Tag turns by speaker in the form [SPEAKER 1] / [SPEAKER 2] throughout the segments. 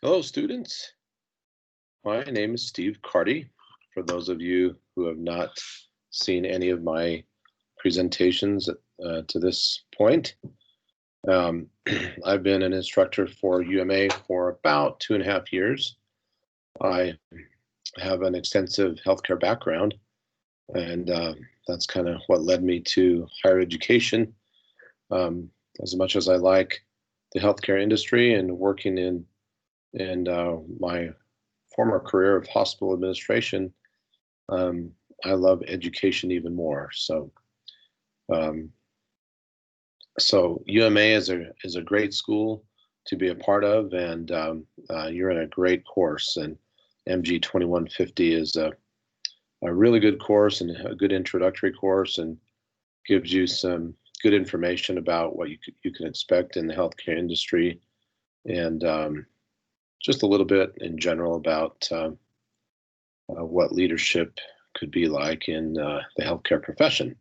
[SPEAKER 1] Hello, students. My name is Steve Carty. For those of you who have not seen any of my presentations to this point, um, I've been an instructor for UMA for about 2.5 years. I have an extensive healthcare background, and that's kind of what led me to higher education. As much as I like the healthcare industry and working in my former career of hospital administration, um, I love education even more. Um, so UMA is a great school to be a part of, and you're in a great course. And MG 2150 is a really good course and a good introductory course, and gives you some good information about what you can expect in the healthcare industry, and just a little bit in general about what leadership could be like in the healthcare profession.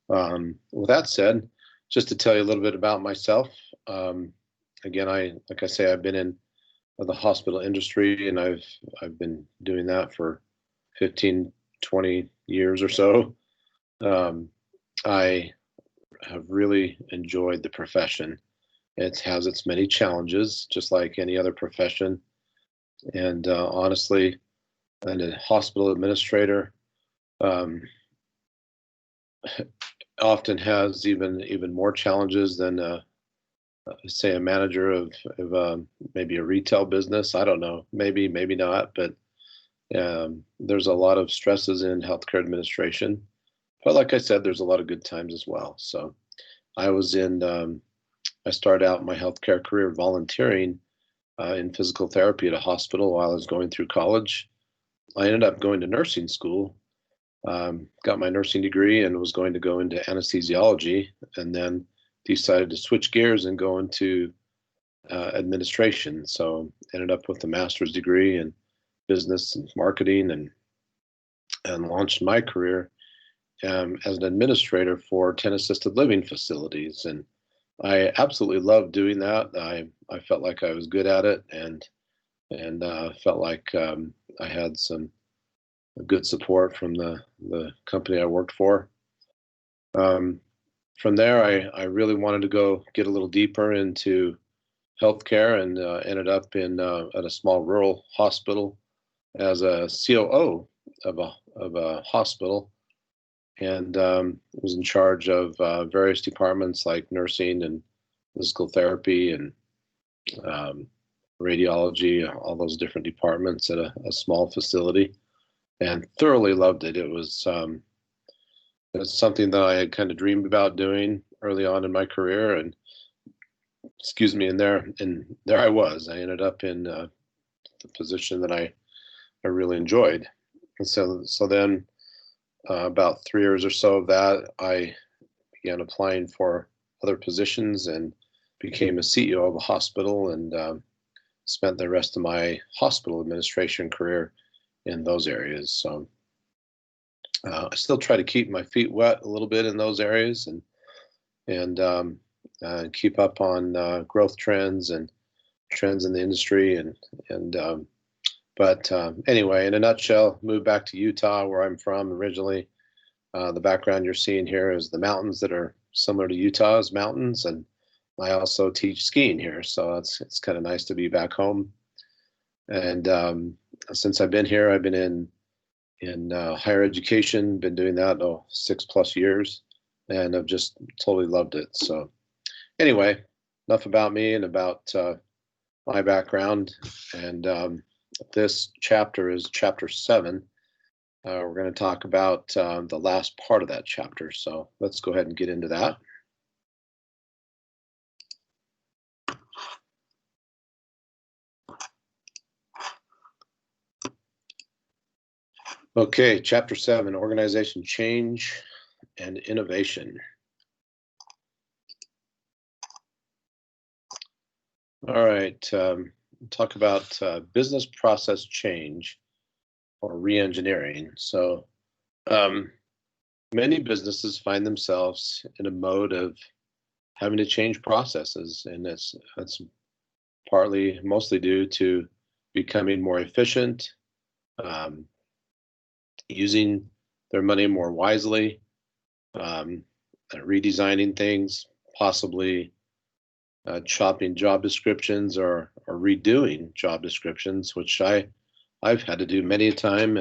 [SPEAKER 1] With that said, just to tell you a little bit about myself, again, like I say, I've been in the hospital industry, and I've been doing that for 15, 20 years or so. I have really enjoyed the profession. It has its many challenges, just like any other profession. And honestly, and a hospital administrator um, often has even more challenges than say a manager of maybe a retail business. I don't know, maybe not, but there's a lot of stresses in healthcare administration. But like I said, there's a lot of good times as well. So I was in I started out my healthcare career volunteering in physical therapy at a hospital while I was going through college. I ended up going to nursing school, got my nursing degree, and was going to go into anesthesiology, and then decided to switch gears and go into administration. So ended up with a master's degree in business and marketing, and launched my career as an administrator for 10 assisted living facilities. And I absolutely loved doing that. I felt like I was good at it, and felt like I had some good support from the company I worked for. Um, from there, I really wanted to go get a little deeper into healthcare, and ended up in at a small rural hospital as a COO of a hospital, and was in charge of various departments like nursing and physical therapy and um, radiology, all those different departments at a small facility, and thoroughly loved it. It's something that I had kind of dreamed about doing early on in my career, and excuse me, and there I was. I ended up in the position that I really enjoyed, and so then about 3 years or so of that, I began applying for other positions and became a CEO of a hospital, and spent the rest of my hospital administration career in those areas. So I still try to keep my feet wet a little bit in those areas, and keep up on growth trends and trends in the industry, and but anyway, in a nutshell, moved back to Utah, where I'm from originally. The background you're seeing here is the mountains that are similar to Utah's mountains, and I also teach skiing here, so it's kind of nice to be back home. And since I've been here, I've been in higher education, been doing that 6+ years, and I've just totally loved it. So anyway, enough about me and about my background. And this chapter is chapter 7. We're going to talk about the last part of that chapter. So let's go ahead and get into that. Okay, chapter 7, organization change and innovation. All right, talk about business process change or re-engineering. So many businesses find themselves in a mode of having to change processes, and that's mostly due to becoming more efficient, um, using their money more wisely, redesigning things, possibly chopping job descriptions or redoing job descriptions, which I've had to do many a time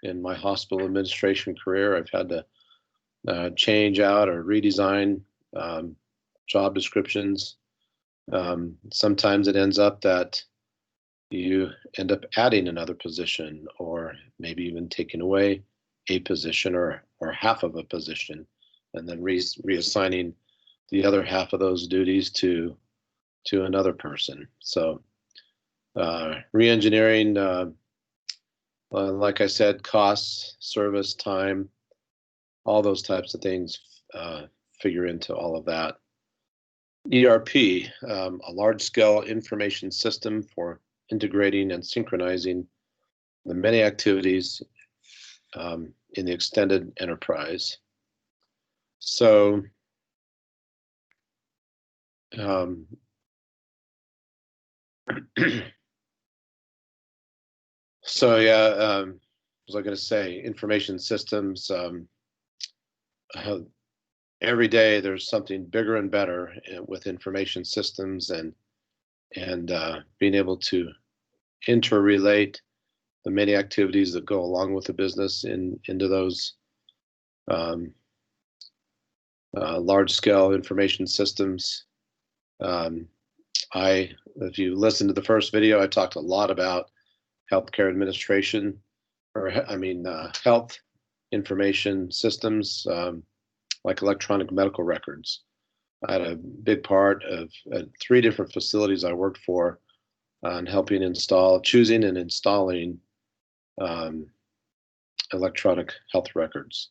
[SPEAKER 1] in my hospital administration career. I've had to change out or redesign job descriptions. Sometimes it ends up that you end up adding another position, or maybe even taking away a position or half of a position, and then reassigning the other half of those duties to another person. So re-engineering, like I said, costs, service, time, all those types of things figure into all of that. ERP, a large-scale information system for integrating and synchronizing the many activities in the extended enterprise. So so yeah, what was I going to say? Information systems. Every day there's something bigger and better with information systems, and being able to interrelate the many activities that go along with the business into those large-scale information systems. If you listen to the first video, I talked a lot about healthcare administration, or health information systems, like electronic medical records. I had a big part of 3 different facilities I worked for on helping choosing and installing electronic health records.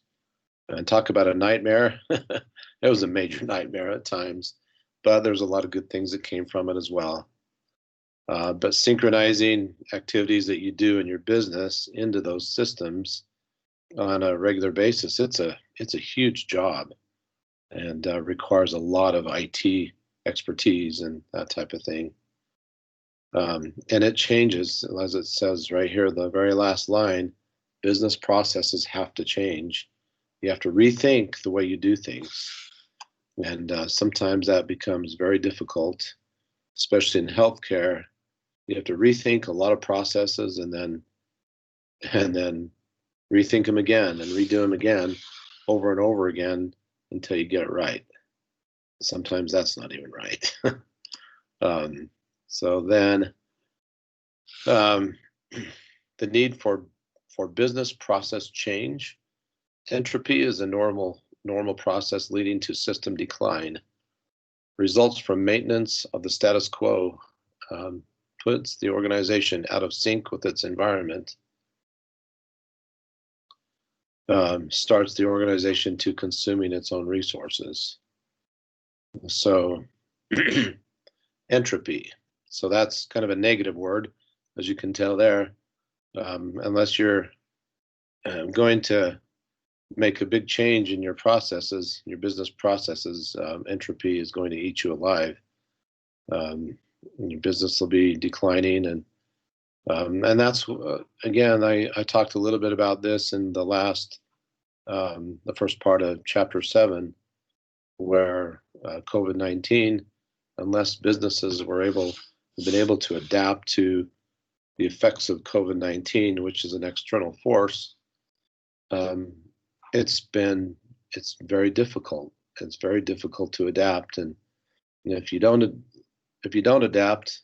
[SPEAKER 1] And talk about a nightmare. It was a major nightmare at times, but there's a lot of good things that came from it as well. But synchronizing activities that you do in your business into those systems on a regular basis, it's a huge job, and requires a lot of IT expertise and that type of thing. And it changes, as it says right here, the very last line, business processes have to change. You have to rethink the way you do things. And sometimes that becomes very difficult, especially in healthcare. You have to rethink a lot of processes and then rethink them again and redo them again over and over again until you get it right. Sometimes that's not even right. So then the need for business process change. Entropy is a normal process leading to system decline. Results from maintenance of the status quo puts the organization out of sync with its environment. Starts the organization to consuming its own resources. So entropy. So that's kind of a negative word, as you can tell there. Unless you're going to make a big change in your processes, your business processes, entropy is going to eat you alive. Your business will be declining, and that's again, I talked a little bit about this in the last, the first part of chapter 7, where COVID-19, unless businesses have been able to adapt to the effects of COVID-19, which is an external force, it's very difficult. It's very difficult to adapt, and if you don't adapt,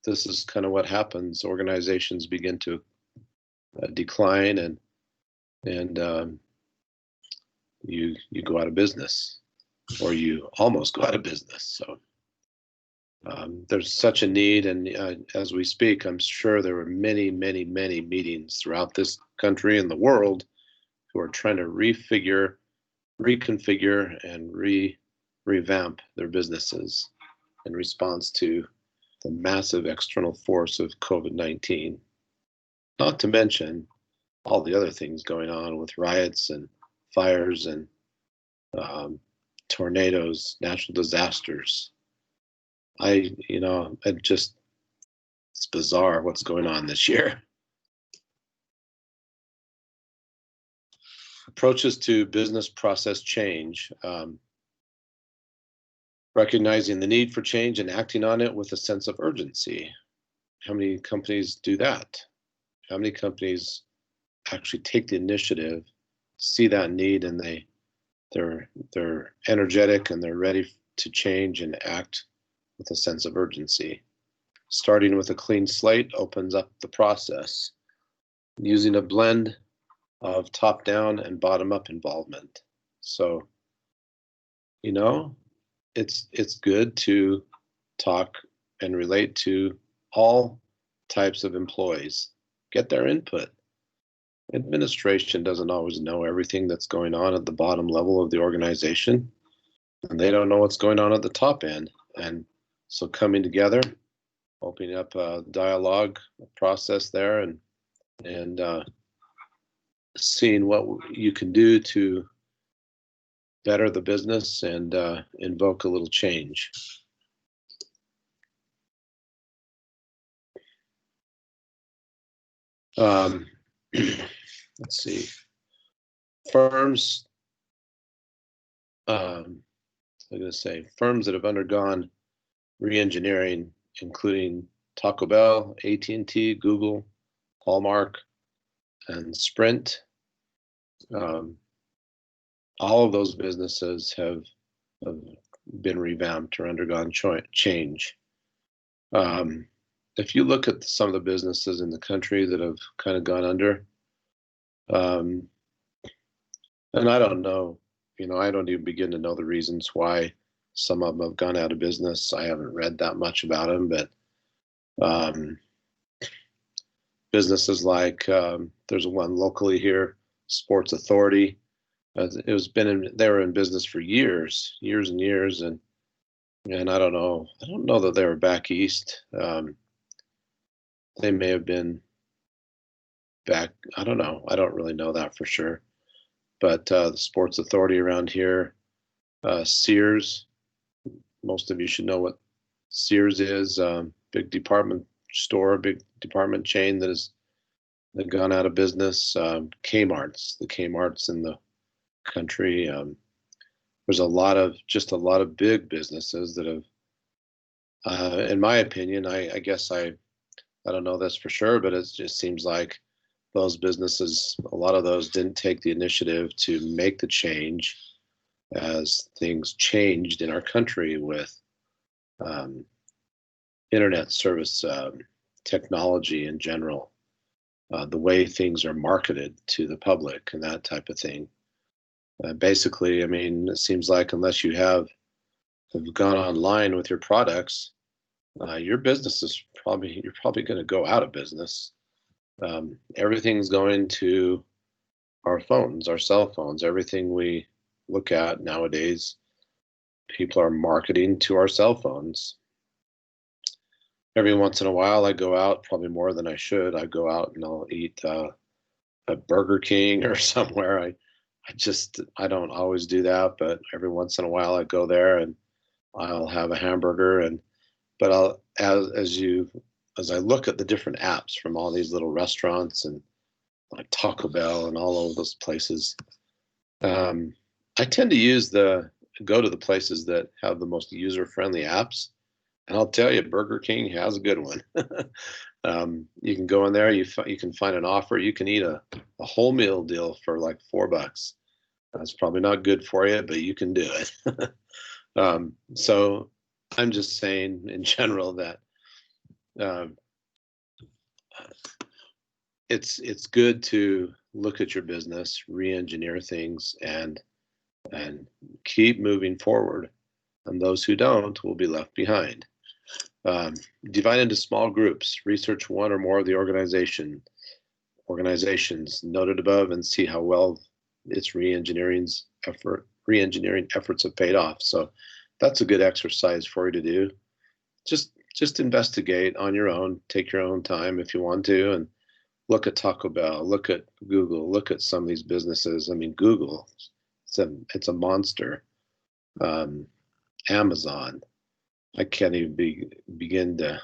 [SPEAKER 1] this is kind of what happens. Organizations begin to decline, and you go out of business, or you almost go out of business. So there's such a need, and as we speak, I'm sure there were many meetings throughout this country and the world who are trying to reconfigure, and revamp their businesses in response to the massive external force of COVID-19. Not to mention all the other things going on with riots and fires and tornadoes, natural disasters. It just It's bizarre what's going on this year. Approaches to business process change. Recognizing the need for change and acting on it with a sense of urgency. How many companies do that? How many companies actually take the initiative, see that need, and they're energetic and they're ready to change and act with a sense of urgency. Starting with a clean slate opens up the process, using a blend of top-down and bottom-up involvement. So, it's good to talk and relate to all types of employees, get their input. Administration doesn't always know everything that's going on at the bottom level of the organization, and they don't know what's going on at the top end. And so coming together, opening up a dialogue process there, and seeing what you can do to better the business and invoke a little change. Let's see. Firms, I'm going to say firms that have undergone re-engineering, including Taco Bell, AT&T, Google, Hallmark, and Sprint. All of those businesses have been revamped or undergone change. If you look at some of the businesses in the country that have kind of gone under, and I don't know, I don't even begin to know the reasons why some of them have gone out of business. I haven't read that much about them, but businesses like there's one locally here, Sports Authority. They were in business for years and years, and I don't know that they were back east. They may have been back. I don't know. I don't really know that for sure. But the Sports Authority around here, Sears. Most of you should know what Sears is. Big department store, big department chain that has gone out of business. The Kmart's in the country. There's a lot of big businesses that have, in my opinion, I guess I don't know this for sure, but it just seems like those businesses, a lot of those didn't take the initiative to make the change as things changed in our country with internet service technology in general, the way things are marketed to the public and that type of thing. Basically, it seems like unless you have gone online with your products, your business is you're probably going to go out of business. Everything's going to our phones, our cell phones. Everything we look at nowadays, people are marketing to our cell phones. Every once in a while, I go out, probably more than I should. I go out and I'll eat at Burger King or somewhere. I don't always do that, but every once in a while I go there and I'll have a hamburger. But as I look at the different apps from all these little restaurants and like Taco Bell and all of those places, I tend to go to the places that have the most user-friendly apps. And I'll tell you, Burger King has a good one. You can go in there, you can find an offer. You can eat a whole meal deal for like $4. That's probably not good for you, but you can do it. So I'm just saying in general that it's good to look at your business, re-engineer things, and keep moving forward. And those who don't will be left behind. Divide into small groups. Research one or more of the organizations noted above and see how well its re-engineering efforts have paid off. So that's a good exercise for you to do. Just investigate on your own. Take your own time if you want to, and look at Taco Bell, look at Google, look at some of these businesses. Google, it's a monster. Amazon, I can't even begin to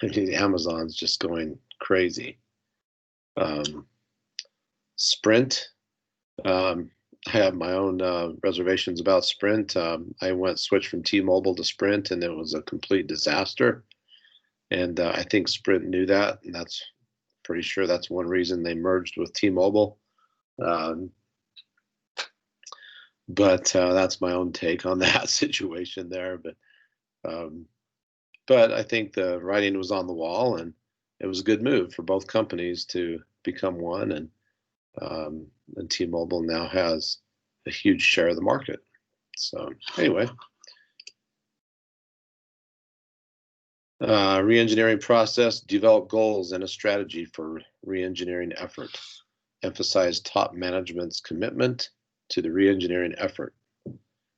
[SPEAKER 1] I mean, Amazon's just going crazy. Sprint, I have my own reservations about Sprint. I switched from T-Mobile to Sprint, and it was a complete disaster. And I think Sprint knew that, and that's pretty sure that's one reason they merged with T-Mobile. Um, but that's my own take on that situation there. But I think the writing was on the wall, and it was a good move for both companies to become one. And T-Mobile now has a huge share of the market. So anyway, re-engineering process: develop goals and a strategy for re-engineering effort. Emphasize top management's commitment to the re-engineering effort.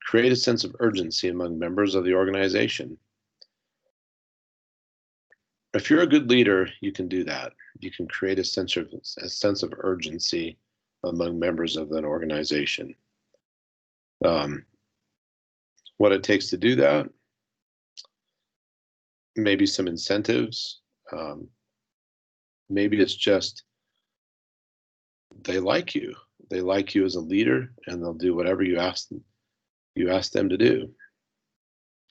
[SPEAKER 1] Create a sense of urgency among members of the organization. If you're a good leader, you can do that. You can create a sense of urgency among members of an organization. What it takes to do that: maybe some incentives. Maybe it's just they like you. They like you as a leader, and they'll do whatever you ask them to do.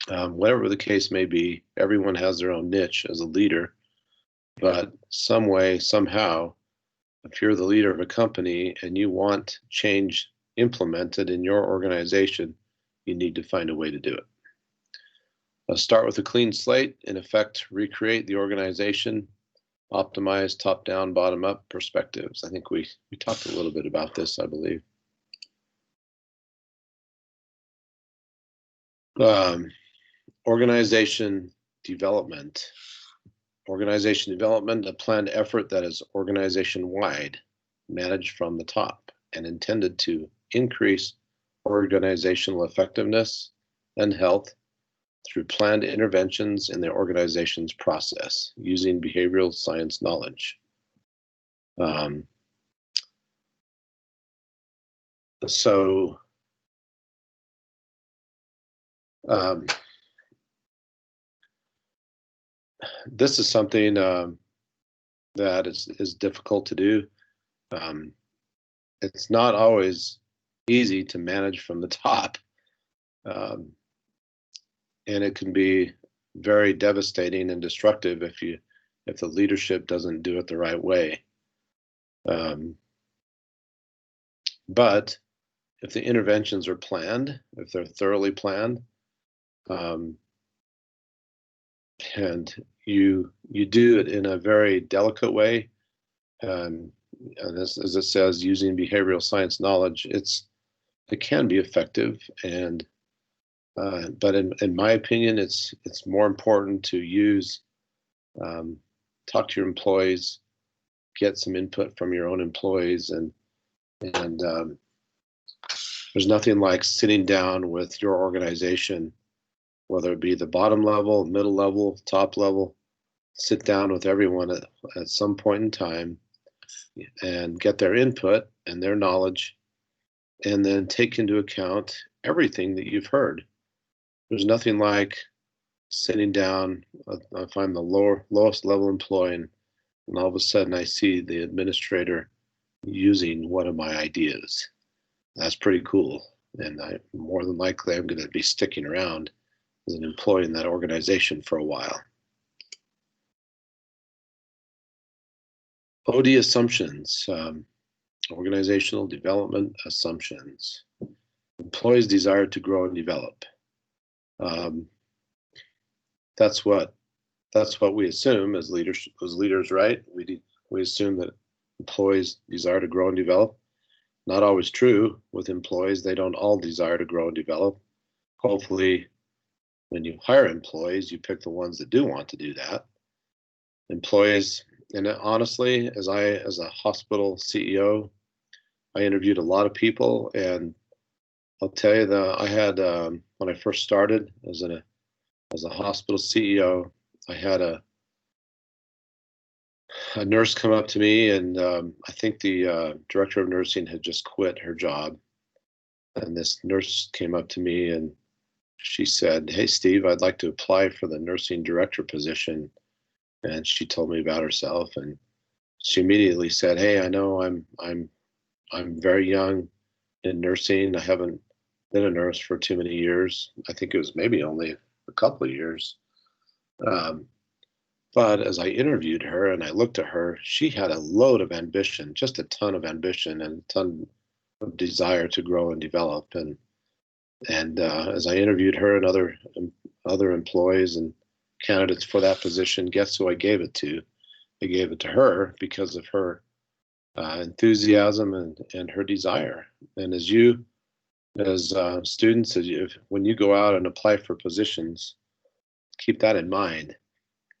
[SPEAKER 1] Whatever the case may be, everyone has their own niche as a leader, but some way, somehow, if you're the leader of a company and you want change implemented in your organization, you need to find a way to do it. Start with a clean slate. In effect, recreate the organization. Optimize top-down, bottom-up perspectives. I think we talked a little bit about this, I believe. Organization development. Organization development, a planned effort that is organization-wide, managed from the top, and intended to increase organizational effectiveness and health through planned interventions in the organization's process using behavioral science knowledge. This is something that is difficult to do. It's not always easy to manage from the top. And it can be very devastating and destructive if the leadership doesn't do it the right way. But if the interventions are planned, if they're thoroughly planned, and you do it in a very delicate way, and as it says, using behavioral science knowledge, it can be effective. And but in my opinion, it's more important to use, talk to your employees, get some input from your own employees, and there's nothing like sitting down with your organization, whether it be the bottom level, middle level, top level. Sit down with everyone at some point in time and get their input and their knowledge, and then take into account everything that you've heard. There's nothing like sitting down, if I'm the lowest level employee, and all of a sudden I see the administrator using one of my ideas. That's pretty cool. And more than likely, I'm going to be sticking around as an employee in that organization for a while. OD assumptions, organizational development assumptions. Employees' desire to grow and develop. That's what we assume as leaders, right? We assume that employees desire to grow and develop. Not always true with employees. They don't all desire to grow and develop. Hopefully, when you hire employees, you pick the ones that do want to do that. Employees, and honestly, as a hospital CEO, I interviewed a lot of people, and I'll tell you that I had when I first started as a hospital CEO, I had a nurse come up to me, and I think the director of nursing had just quit her job. And this nurse came up to me and she said, "Hey, Steve, I'd like to apply for the nursing director position. and she told me about herself, and she immediately said, "Hey, I know I'm very young in nursing. I haven't been a nurse for too many years. I think it was maybe only a couple of years." Um, but as I interviewed her and I looked at her, she had a load of ambition, just a ton of ambition and a ton of desire to grow and develop. And as I interviewed her and other employees and candidates for that position, guess who I gave it to? I gave it to her because of her enthusiasm and her desire. And as students, when you go out and apply for positions, keep that in mind.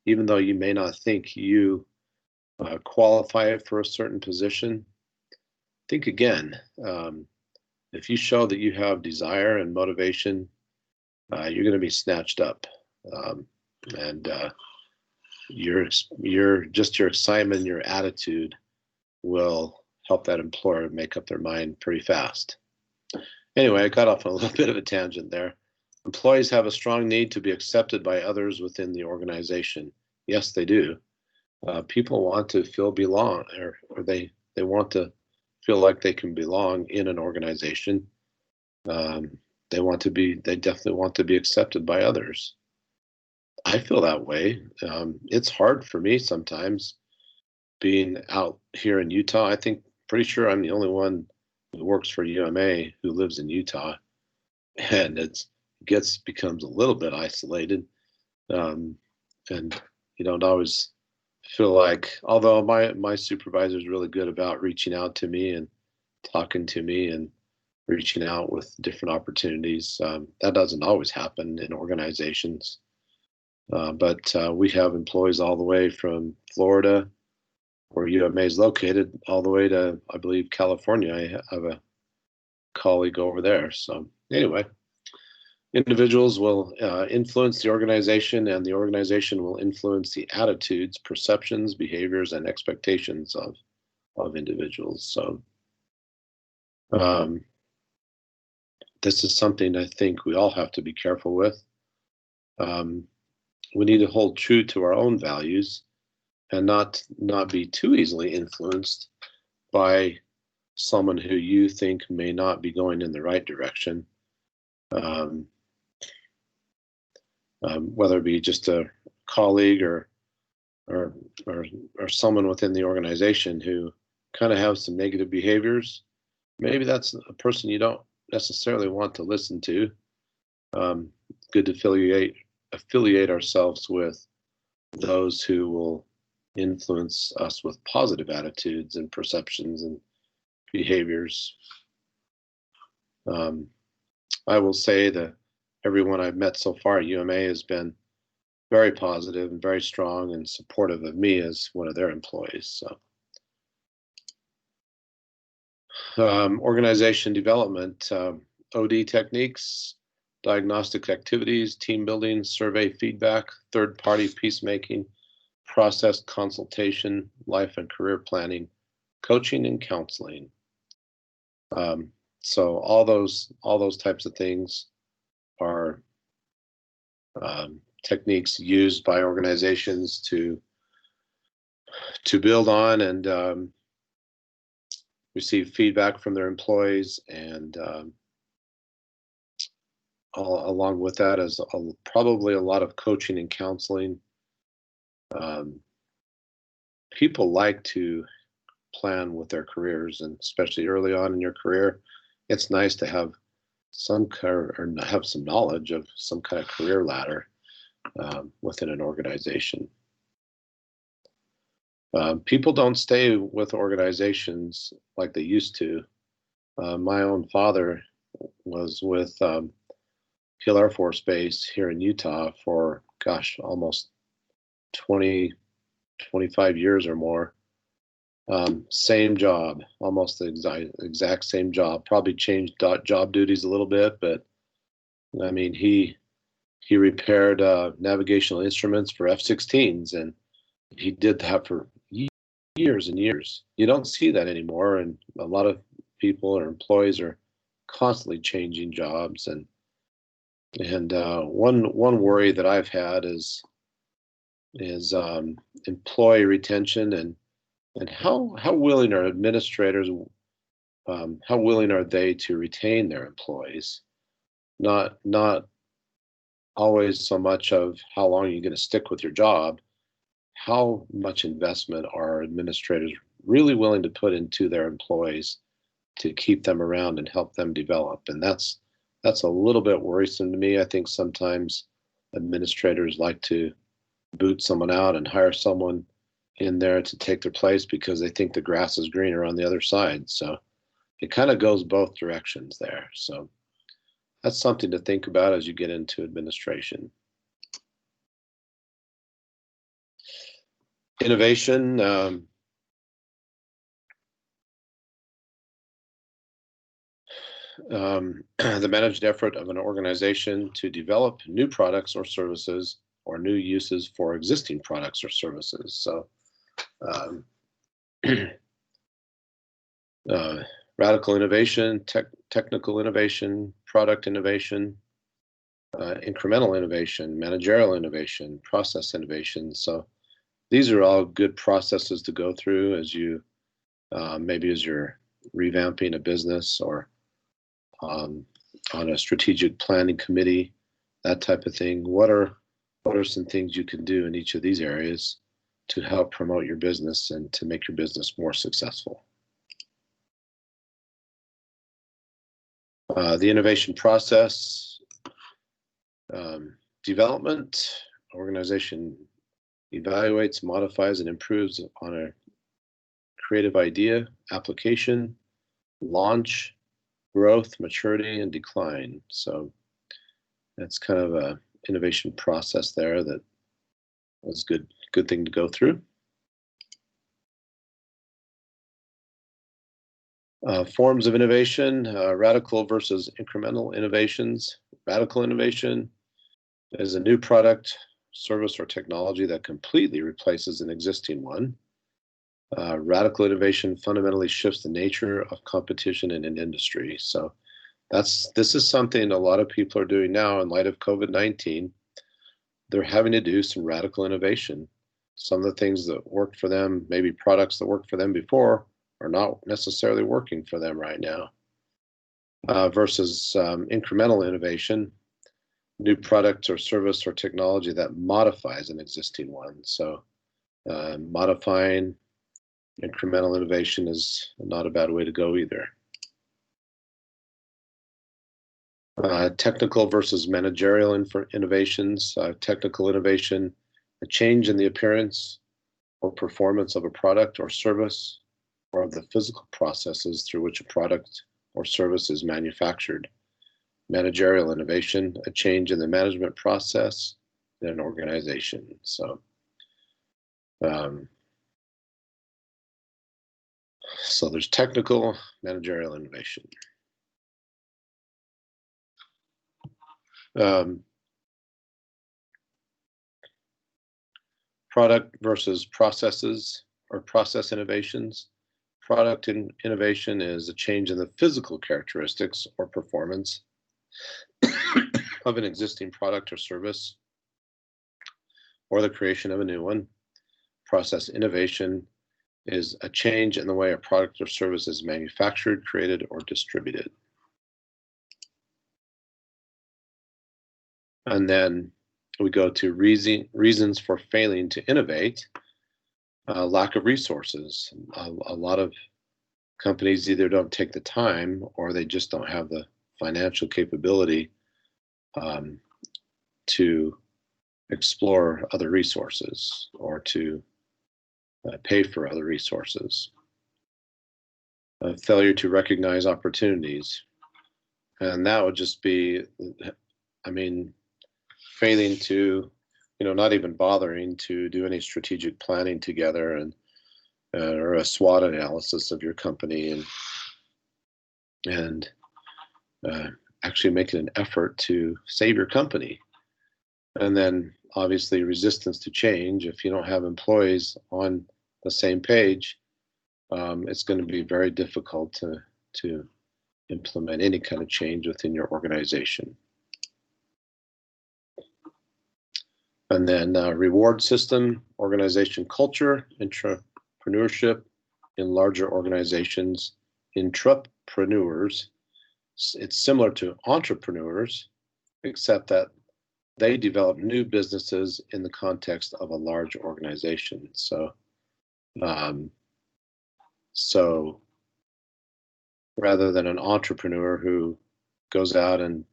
[SPEAKER 1] Even though you may not think you qualify for a certain position, think again. If you show that you have desire and motivation, you're going to be snatched up, um, and your just your excitement, your attitude will help that employer make up their mind pretty fast. Anyway, I got off on a little bit of a tangent there. Employees have a strong need to be accepted by others within the organization. Yes, they do. People want to feel belong, or they want to feel like they can belong in an organization. Um, they definitely want to be accepted by others. I feel that way. It's hard for me sometimes being out here in Utah. I think pretty sure I'm the only one who works for UMA who lives in Utah, and becomes a little bit isolated. Um, and you don't always feel like, although my supervisor is really good about reaching out to me and talking to me and reaching out with different opportunities. That doesn't always happen in organizations. But we have employees all the way from Florida, where UMA is located, all the way to, I believe, California. I have a colleague over there. So anyway, individuals will influence the organization, and the organization will influence the attitudes, perceptions, behaviors, and expectations of individuals. So this is something I think we all have to be careful with. We need to hold true to our own values and not be too easily influenced by someone who you think may not be going in the right direction. Whether it be just a colleague or or someone within the organization who kind of have some negative behaviors, maybe that's a person you don't necessarily want to listen to. Good to affiliate ourselves with those who will influence us with positive attitudes and perceptions and behaviors. I will say that everyone I've met so far at UMA has been very positive and very strong and supportive of me as one of their employees. So, organization development, OD techniques, diagnostic activities, team building, survey feedback, third-party peacemaking, process consultation, life and career planning, coaching and counseling. So all those types of things are techniques used by organizations to build on and receive feedback from their employees, and along with that is probably a lot of coaching and counseling. People like to plan with their careers, and especially early on in your career, it's nice to have have some knowledge of some kind of career ladder within an organization. People don't stay with organizations like they used to. My own father was with Hill Air Force Base here in Utah for, gosh, almost 20, 25 years or more. Same job, almost the exact same job. Probably changed job duties a little bit, but I mean, he repaired navigational instruments for F-16s, and he did that for years and years. You don't see that anymore, and a lot of people or employees are constantly changing jobs. And one worry that I've had is is employee retention and how willing are administrators, how willing are they to retain their employees? Not always so much of how long you're going to stick with your job. How much investment are administrators really willing to put into their employees to keep them around and help them develop? And that's a little bit worrisome to me. I think sometimes administrators like to boot someone out and hire someone in there to take their place because they think the grass is greener on the other side. So it kind of goes both directions there. So that's something to think about as you get into administration. Innovation. The managed effort of an organization to develop new products or services or new uses for existing products or services. So um, radical innovation, technical innovation, product innovation, incremental innovation, managerial innovation, process innovation. So these are all good processes to go through as you maybe as you're revamping a business or on a strategic planning committee, that type of thing. What are some things you can do in each of these areas to help promote your business and to make your business more successful? The innovation process, development, organization evaluates, modifies, and improves on a creative idea, application, launch, growth, maturity, and decline. So that's kind of a innovation process there that was good thing to go through. Forms of innovation, radical versus incremental innovations. Radical innovation is a new product, service, or technology that completely replaces an existing one. Radical innovation fundamentally shifts the nature of competition in an industry. So this is something a lot of people are doing now in light of COVID-19. They're having to do some radical innovation. Some of the things that worked for them, maybe products that worked for them before, are not necessarily working for them right now. Versus incremental innovation, new product or service or technology that modifies an existing one. So modifying incremental innovation is not a bad way to go either. Technical versus managerial innovations. Technical innovation, a change in the appearance or performance of a product or service or of the physical processes through which a product or service is manufactured. Managerial innovation, a change in the management process in an organization. So, so there's technical, managerial innovation. Product versus processes or process innovations. Product innovation is a change in the physical characteristics or performance of an existing product or service, or the creation of a new one. Process innovation is a change in the way a product or service is manufactured, created, or distributed. And then we go to reasons for failing to innovate. Lack of resources. A lot of companies either don't take the time or they just don't have the financial capability to explore other resources or to pay for other resources. Failure to recognize opportunities. And that would just be, I mean, failing to, not even bothering to do any strategic planning together and or a SWOT analysis of your company and actually making an effort to save your company. And then obviously resistance to change. If you don't have employees on the same page, it's going to be very difficult to implement any kind of change within your organization. And then reward system, organization culture, entrepreneurship in larger organizations, intrapreneurs. It's similar to entrepreneurs, except that they develop new businesses in the context of a large organization. So rather than an entrepreneur who goes out and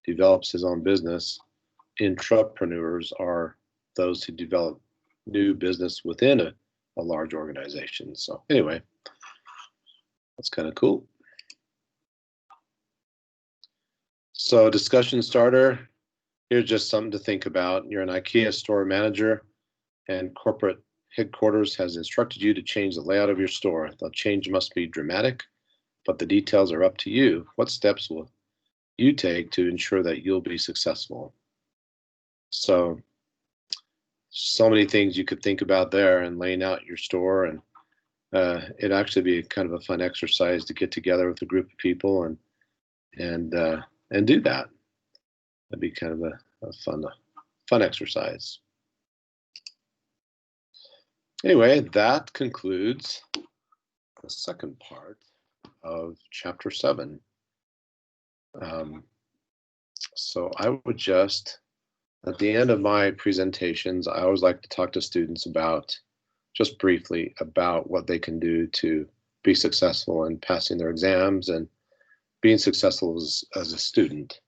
[SPEAKER 1] develops his own business, intrapreneurs are those who develop new business within a large organization. So anyway, that's kind of cool. So discussion starter, here's just something to think about. You're an IKEA store manager and corporate headquarters has instructed you to change the layout of your store. The change must be dramatic, but the details are up to you. What steps will you take to ensure that you'll be successful? So many things you could think about there and laying out your store, and it'd actually be kind of a fun exercise to get together with a group of people and do that. That'd be kind of a fun exercise. Anyway, that concludes the second part of chapter 7. So I would just, at the end of my presentations, I always like to talk to students about, just briefly, about what they can do to be successful in passing their exams and being successful as a student.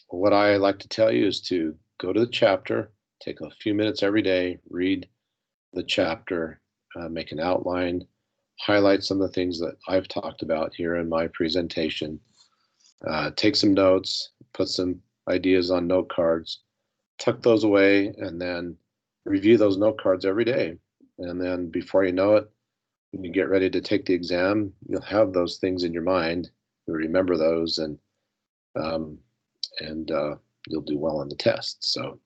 [SPEAKER 1] What I like to tell you is to go to the chapter, take a few minutes every day, read the chapter, make an outline, highlight some of the things that I've talked about here in my presentation, take some notes, put some ideas on note cards, tuck those away, and then review those note cards every day. And then before you know it, when you get ready to take the exam, you'll have those things in your mind, you'll remember those, and you'll do well on the test. So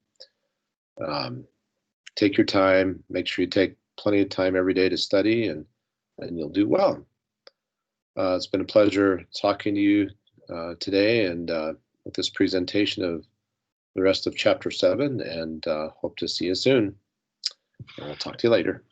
[SPEAKER 1] take your time, make sure you take plenty of time every day to study, and you'll do well. It's been a pleasure talking to you today and with this presentation of the rest of chapter 7, and hope to see you soon. And we'll talk to you later.